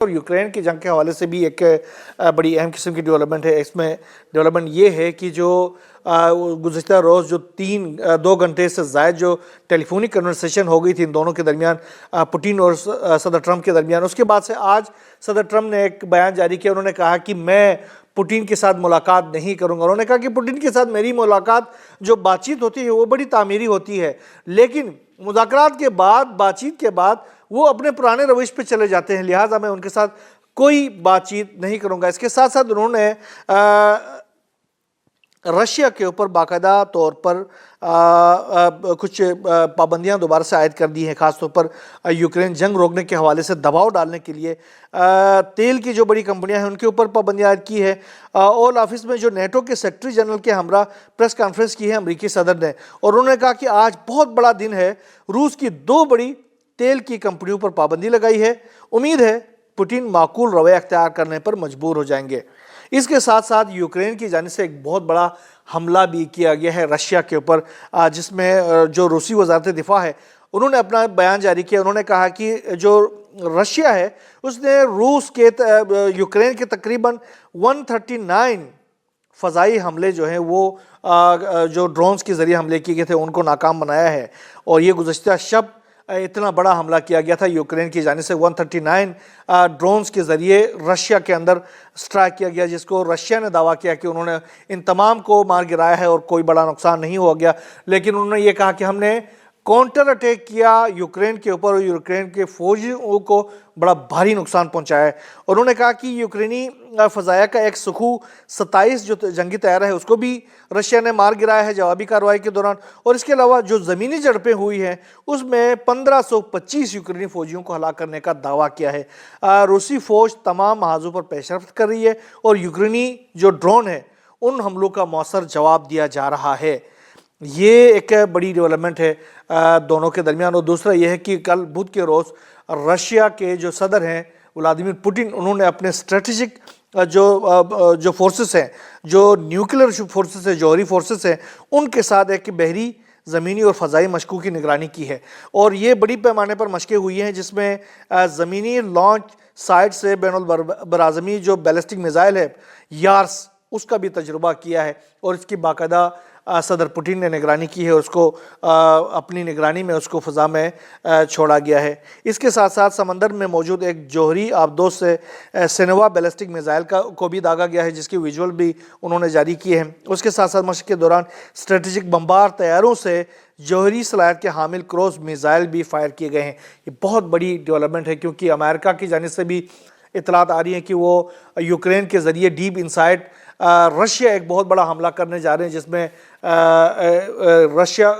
اور یوکرین کی جنگ کے حوالے سے بھی ایک بڑی اہم قسم کی ڈیولپمنٹ ہے۔ اس میں ڈیولپمنٹ یہ ہے کہ جو گزشتہ روز جو 2 گھنٹے سے زائد جو ٹیلی فونک کنورسیشن ہو گئی تھی ان دونوں کے درمیان، پوٹین اور صدر ٹرمپ کے درمیان، اس کے بعد سے آج صدر ٹرمپ نے ایک بیان جاری کیا۔ انہوں نے کہا کہ میں پوٹین کے ساتھ ملاقات نہیں کروں گا۔ انہوں نے کہا کہ پوٹین کے ساتھ میری ملاقات جو بات چیت ہوتی ہے وہ بڑی تعمیری ہوتی ہے، لیکن مذاکرات کے بعد، بات چیت کے بعد وہ اپنے پرانے روش پہ چلے جاتے ہیں، لہٰذا میں ان کے ساتھ کوئی بات چیت نہیں کروں گا۔ اس کے ساتھ ساتھ انہوں نے رشیا کے اوپر باقاعدہ طور پر کچھ پابندیاں دوبارہ سے عائد کر دی ہیں، خاص طور پر یوکرین جنگ روکنے کے حوالے سے دباؤ ڈالنے کے لیے تیل کی جو بڑی کمپنیاں ہیں ان کے اوپر پابندیاں عائد کی ہے۔ اوول آفس میں جو نیٹو کے سیکرٹری جنرل کے ہمراہ پریس کانفرنس کی ہے امریکی صدر نے، اور انہوں نے کہا کہ آج بہت بڑا دن ہے، روس کی 2 بڑی تیل کی کمپنیوں پر پابندی لگائی ہے، امید ہے پوٹین معقول رویہ اختیار کرنے پر مجبور ہو جائیں گے۔ اس کے ساتھ ساتھ یوکرین کی جانب سے ایک بہت بڑا حملہ بھی کیا گیا ہے رشیا کے اوپر، جس میں جو روسی وزارت دفاع ہے انہوں نے اپنا بیان جاری کیا۔ انہوں نے کہا کہ جو رشیا ہے اس نے روس کے یوکرین کے تقریباً 139 فضائی حملے جو ہیں وہ جو ڈرونز کے ذریعے حملے کیے گئے تھے ان کو ناکام بنایا ہے، اور یہ گزشتہ شب اتنا بڑا حملہ کیا گیا تھا یوکرین کی جانب سے 139 ڈرونز کے ذریعے رشیا کے اندر سٹرائک کیا گیا، جس کو رشیا نے دعویٰ کیا کہ انہوں نے ان تمام کو مار گرایا ہے اور کوئی بڑا نقصان نہیں ہو گیا، لیکن انہوں نے یہ کہا کہ ہم نے کاؤنٹر اٹیک کیا یوکرین کے اوپر اور یوکرین کے فوجیوں کو بڑا بھاری نقصان پہنچایا ہے۔ انہوں نے کہا کہ یوکرینی فضائیہ کا ایک سکھو 27 جو جنگی طیارہ ہے اس کو بھی رشیا نے مار گرایا ہے جوابی کارروائی کے دوران، اور اس کے علاوہ جو زمینی جھڑپیں ہوئی ہیں اس میں 1525 یوکرینی فوجیوں کو ہلاک کرنے کا دعویٰ کیا ہے۔ روسی فوج تمام محاذوں پر پیش رفت کر رہی ہے اور یوکرینی جو ڈرون ہے ان حملوں کا مؤثر جواب دیا جا رہا ہے۔ یہ ایک بڑی ڈیولپمنٹ ہے دونوں کے درمیان۔ اور دوسرا یہ ہے کہ کل بدھ کے روز رشیا کے جو صدر ہیں ولادیمیر پوٹین، انہوں نے اپنے اسٹریٹجک جو فورسز ہیں، جو نیوکلیر فورسز ہیں، جوہری فورسز ہیں، ان کے ساتھ ایک بحری، زمینی اور فضائی مشقوں کی نگرانی کی ہے، اور یہ بڑی پیمانے پر مشقیں ہوئی ہیں جس میں زمینی لانچ سائٹ سے بین البراعظمی جو بیلسٹک میزائل ہے یارس، اس کا بھی تجربہ کیا ہے، اور اس کی باقاعدہ صدر پوٹین نے نگرانی کی ہے، اس کو اپنی نگرانی میں اس کو فضا میں چھوڑا گیا ہے۔ اس کے ساتھ ساتھ سمندر میں موجود ایک جوہری آبدوز سے سینوا بیلسٹک میزائل کو بھی داغا گیا ہے، جس کی ویژول بھی انہوں نے جاری کی ہے۔ اس کے ساتھ ساتھ مشق کے دوران اسٹریٹجک بمبار طیاروں سے جوہری صلاحیت کے حامل کروز میزائل بھی فائر کیے گئے ہیں۔ یہ بہت بڑی ڈیولپمنٹ ہے، کیونکہ امریکہ کی جانب سے بھی اطلاعات آ رہی ہیں کہ وہ یوکرین کے ذریعے ڈیپ انسائڈ رشیا ایک بہت بڑا حملہ کرنے جا رہے ہیں، جس میں رشیا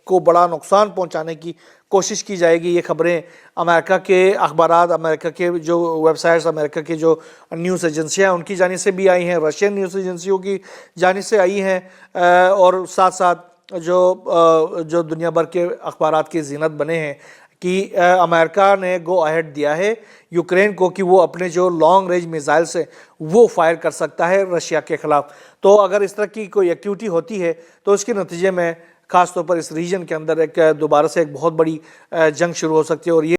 کو بڑا نقصان پہنچانے کی کوشش کی جائے گی۔ یہ خبریں امریکہ کے اخبارات، امریکہ کے جو ویب سائٹس، امریکہ کے جو نیوز ایجنسیاں ہیں ان کی جانب سے بھی آئی ہیں، رشین نیوز ایجنسیوں کی جانب سے آئی ہیں، اور ساتھ ساتھ جو دنیا بھر کے اخبارات کی زینت بنے ہیں کہ امریکہ نے گو اہیڈ دیا ہے یوکرین کو کہ وہ اپنے جو لانگ رینج میزائل سے وہ فائر کر سکتا ہے رشیا کے خلاف۔ تو اگر اس طرح کی کوئی ایکٹیویٹی ہوتی ہے تو اس کے نتیجے میں خاص طور پر اس ریجن کے اندر ایک دوبارہ سے ایک بہت بڑی جنگ شروع ہو سکتی ہے، اور یہ